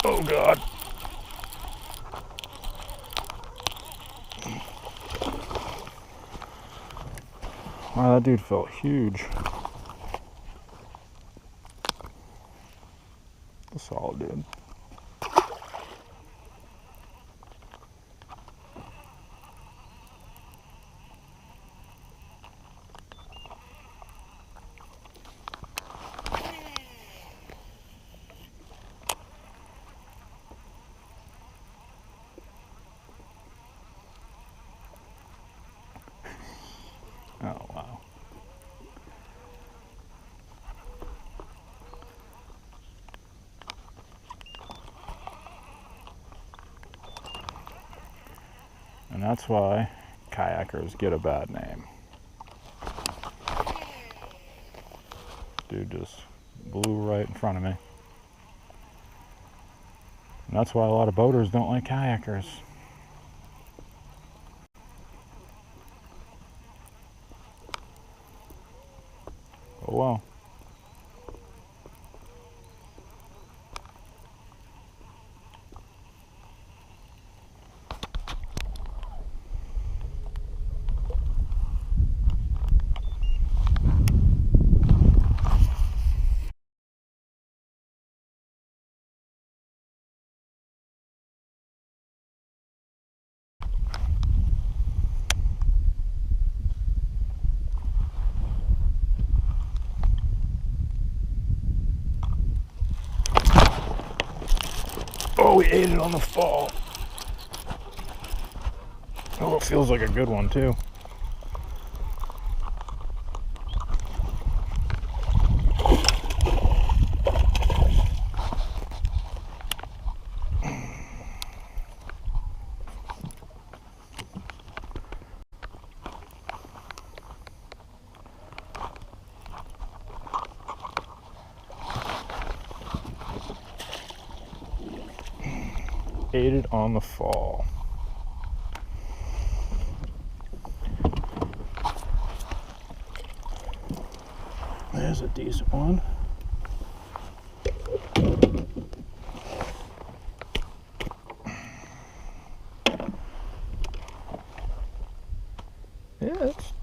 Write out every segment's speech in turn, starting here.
Oh God. Wow, that dude felt huge. A solid dude. Oh wow. And that's why kayakers get a bad name. Dude just blew right in front of me. And that's why a lot of boaters don't like kayakers. Oh well. Oh, we ate it on the fall. Oh, it feels like a good one too. Ate it on the fall. There's a decent one. Yeah, it's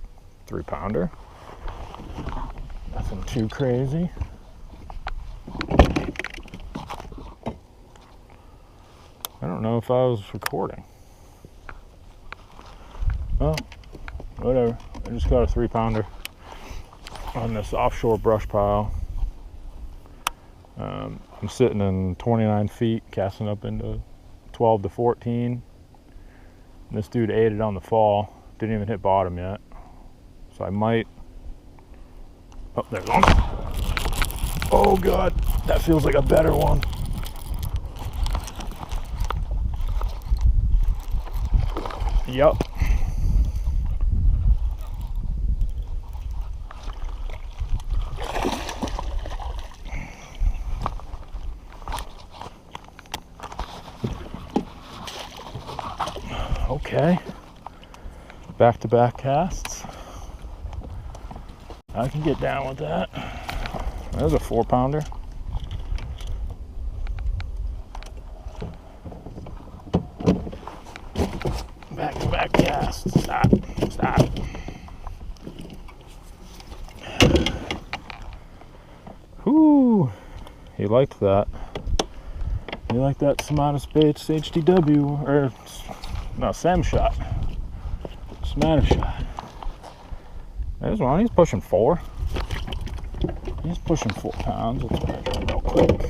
3-pounder. Nothing too crazy. I don't know if I was recording. Oh, whatever. I just got a 3-pounder on this offshore brush pile. I'm sitting in 29 feet, casting up into 12 to 14. And this dude ate it on the fall. Didn't even hit bottom yet. So I might... Oh, there's one. Oh God, that feels like a better one. Yep. Okay. Back-to-back casts. I can get down with that. There's a 4-pounder. Back-to-back casts. Stop. Stop. Whoo! He liked that. He liked that samatis baits HDW, or no, Sam shot. Samatis shot. There's one. He's pushing 4. He's pushing 4 pounds. Let's measure him real quick.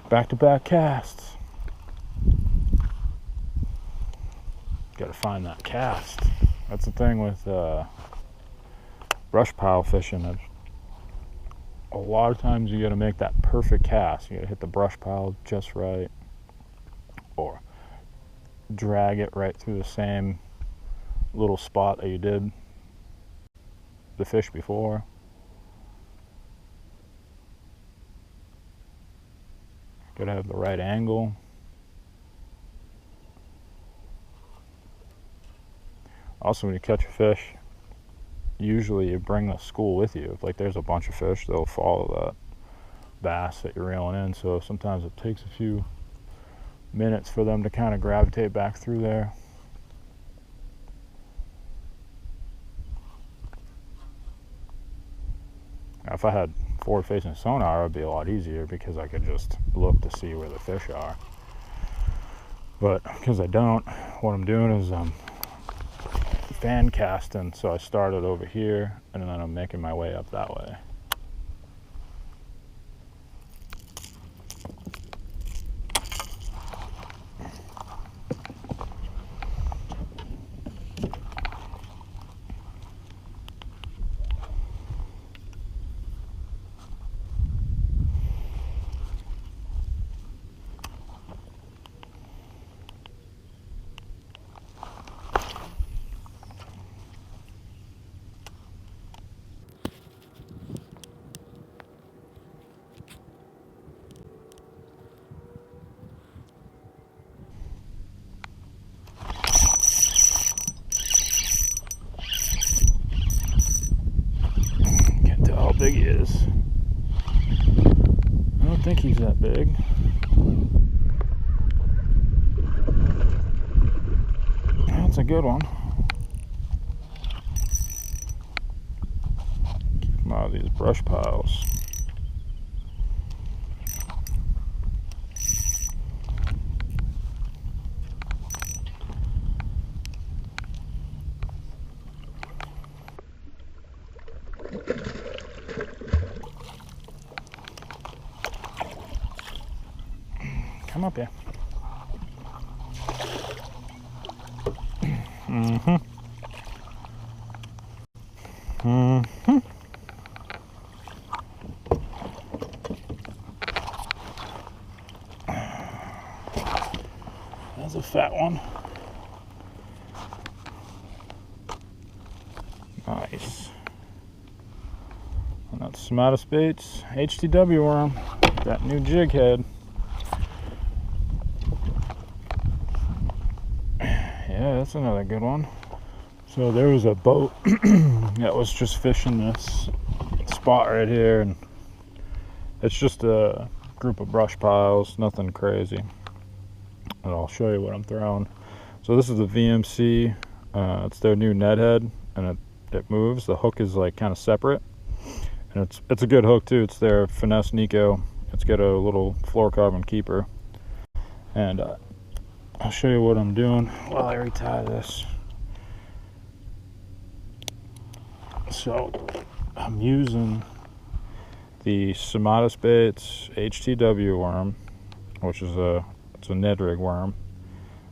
Back-to-back casts. Got to find that cast. That's the thing with brush pile fishing. A lot of times you got to make that perfect cast. You got to hit the brush pile just right, or drag it right through the same little spot that you did the fish before. Got to have the right angle. Also, when you catch a fish, usually you bring the school with you. If like there's a bunch of fish, they'll follow that bass that you're reeling in, so sometimes it takes a few minutes for them to kind of gravitate back through there. Now, if I had forward-facing sonar, it would be a lot easier because I could just look to see where the fish are. But because I don't, what I'm doing is I'm fan casting, so I started over here and then I'm making my way up that way. Big he is. I don't think he's that big. That's a good one. Keep him out of these brush piles. Come up here. Mm-hmm. Mm-hmm. That's a fat one. Nice. And that's samatis baits, HTW worm, that new jig head. Yeah, that's another good one. So there was a boat that was just fishing this spot right here, and it's just a group of brush piles, nothing crazy. And I'll show you what I'm throwing. So this is the VMC. It's their new Ned head, and it moves. The hook is like kind of separate, and it's a good hook too. It's their Finesse Nico. It's got a little fluorocarbon keeper, and I'll show you what I'm doing while I retie this. So I'm using the samatis baits HTW worm, which is it's a Ned rig worm.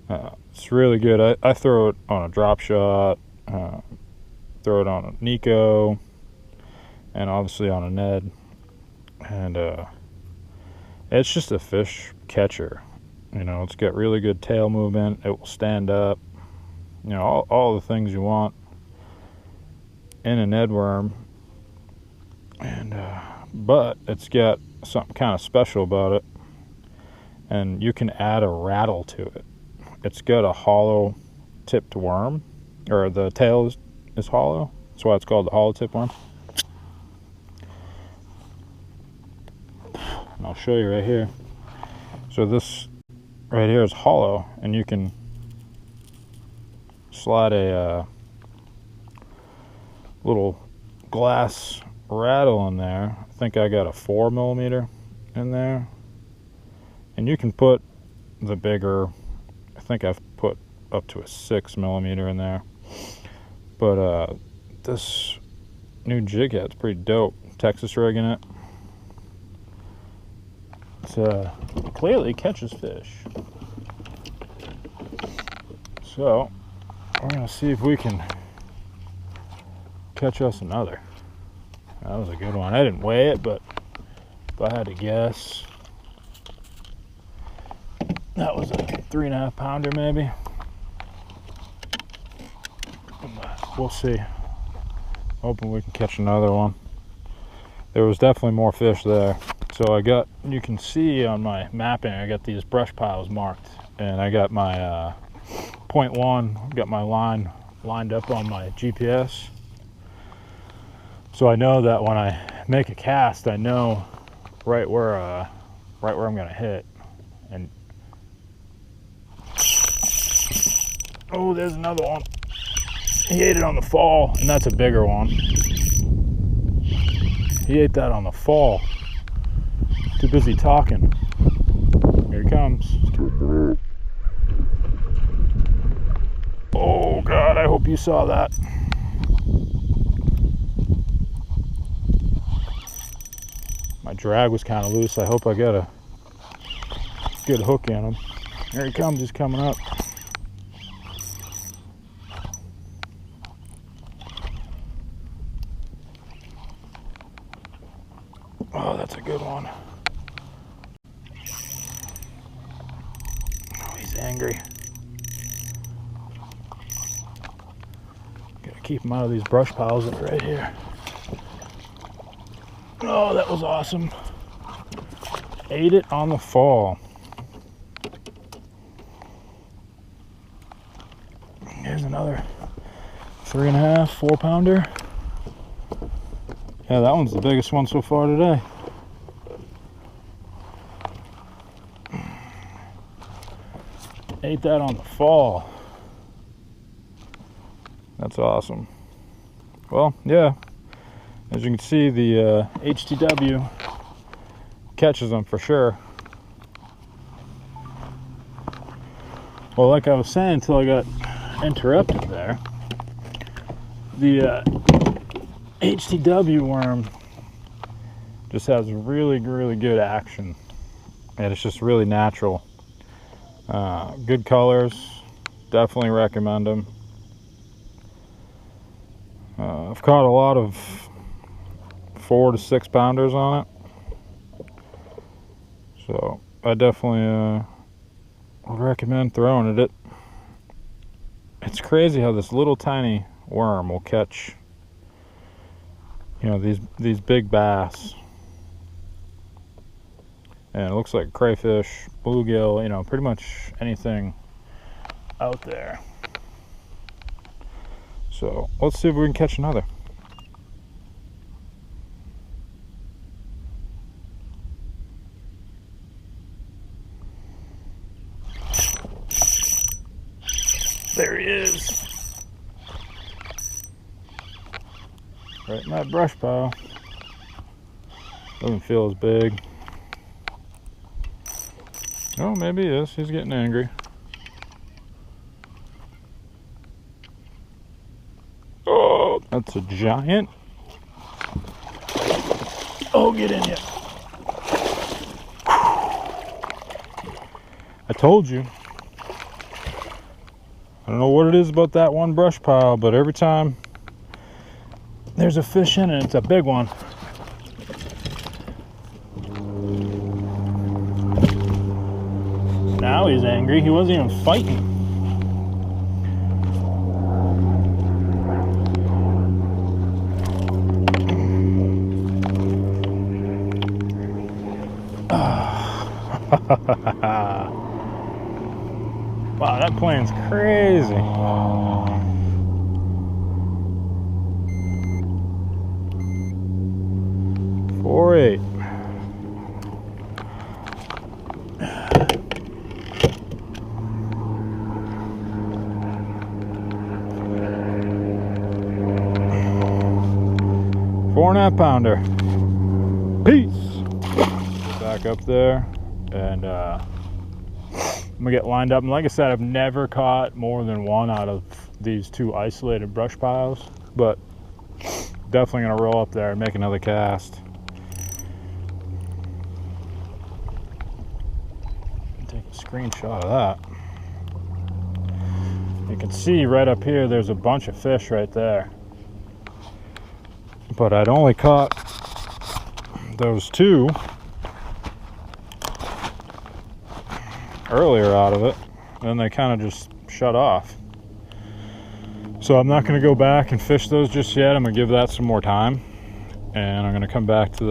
It's really good. I throw it on a drop shot, throw it on a Nico, and obviously on a Ned. And it's just a fish catcher. You know, it's got really good tail movement. It will stand up. You know, all the things you want in a Ned worm. And but it's got something kind of special about it. And you can add a rattle to it. It's got a hollow tipped worm, or the tail is hollow. That's why it's called the hollow tip worm. And I'll show you right here. So this right here is hollow, and you can slide a little glass rattle in there. I think I got a 4mm in there, and you can put the bigger, I think I've put up to a 6mm in there. But this new jig head's pretty dope. Texas rigging it. It clearly catches fish. So we're gonna see if we can catch us another. That was a good one. I didn't weigh it, but if I had to guess, that was a 3.5 pounder maybe. We'll see. Hoping we can catch another one. There was definitely more fish there. So you can see on my mapping, I got these brush piles marked, and I got my 0.1, got my line lined up on my GPS. So I know that when I make a cast, I know right where I'm gonna hit. And oh, there's another one. He ate it on the fall, and that's a bigger one. He ate that on the fall. Too busy talking. Here he comes. Oh God, I hope you saw that. My drag was kind of loose. I hope I got a good hook in him. Here he comes, he's coming up. Oh, that's a good one. Oh, he's angry. Gotta keep him out of these brush piles that are right here. Oh, that was awesome. Ate it on the fall. Here's another 3.5, 4 pounder. Yeah, that one's the biggest one so far today. Ate that on the fall. That's awesome. Well, yeah, as you can see, the HTW catches them for sure. Well, like I was saying until I got interrupted there, the HTW worm just has really good action, and it's just really natural. Good colors, definitely recommend them. I've caught a lot of 4 to 6 pounders on it, so I definitely would recommend throwing at it. It's crazy how this little tiny worm will catch, you know, these big bass, and it looks like crayfish, bluegill, you know, pretty much anything out there. So let's see if we can catch another. There he is. Right in that brush pile. Doesn't feel as big. Oh, maybe he is. He's getting angry. Oh, that's a giant. Oh, get in here. I told you. I don't know what it is about that one brush pile, but every time there's a fish in it, it's a big one. Now he's angry. He wasn't even fighting. Wow, that plane's crazy. 4.8. Four and a half pounder. Peace. Back up there, and I'm gonna get lined up. And like I said, I've never caught more than one out of these 2 isolated brush piles, but definitely gonna roll up there and make another cast. Take a screenshot of that. You can see right up here, there's a bunch of fish right there. But I'd only caught those 2 earlier out of it, and they kind of just shut off. So I'm not going to go back and fish those just yet. I'm going to give that some more time, and I'm going to come back to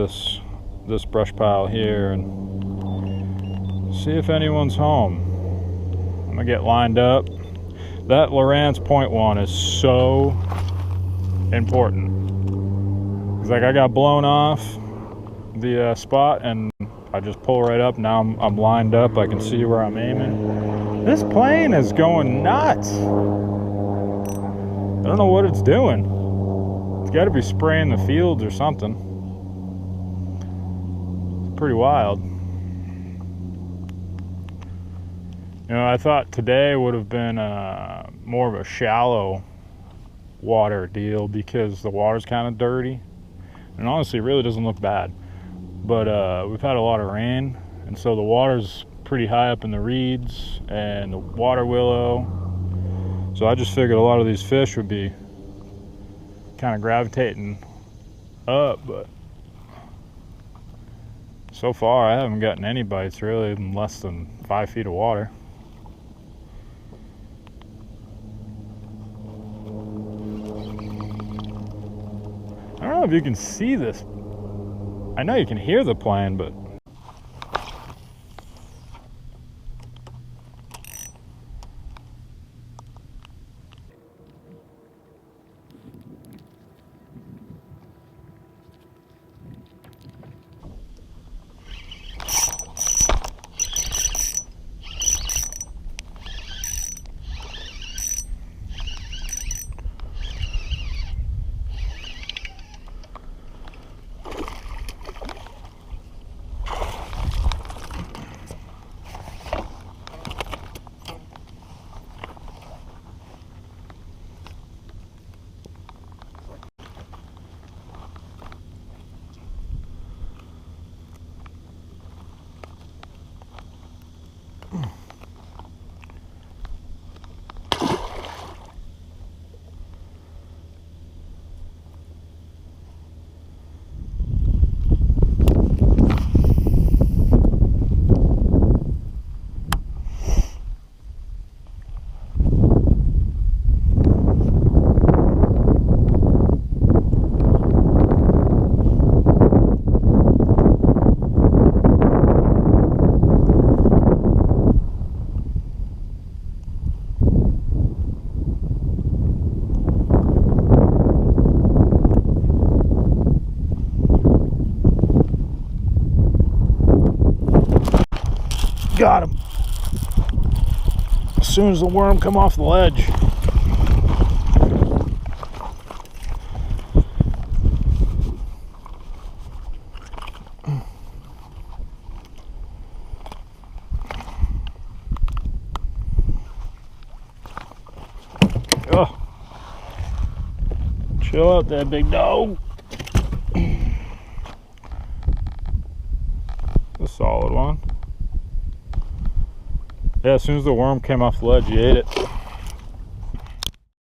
this brush pile here and see if anyone's home. I'm going to get lined up. That Lowrance .1 is so important. It's like I got blown off the spot, and I just pull right up. Now I'm lined up. I can see where I'm aiming. This plane is going nuts. I don't know what it's doing. It's got to be spraying the fields or something. It's pretty wild. You know, I thought today would have been more of a shallow water deal because the water's kind of dirty. And honestly, it really doesn't look bad. But we've had a lot of rain, and so the water's pretty high up in the reeds and the water willow. So I just figured a lot of these fish would be kind of gravitating up, but so far I haven't gotten any bites really in less than 5 feet of water. I don't know if you can see this. I know you can hear the plane, but got him. As soon as the worm come off the ledge. Oh, chill out there, big dog. A solid one. Yeah, as soon as the worm came off the ledge, he ate it.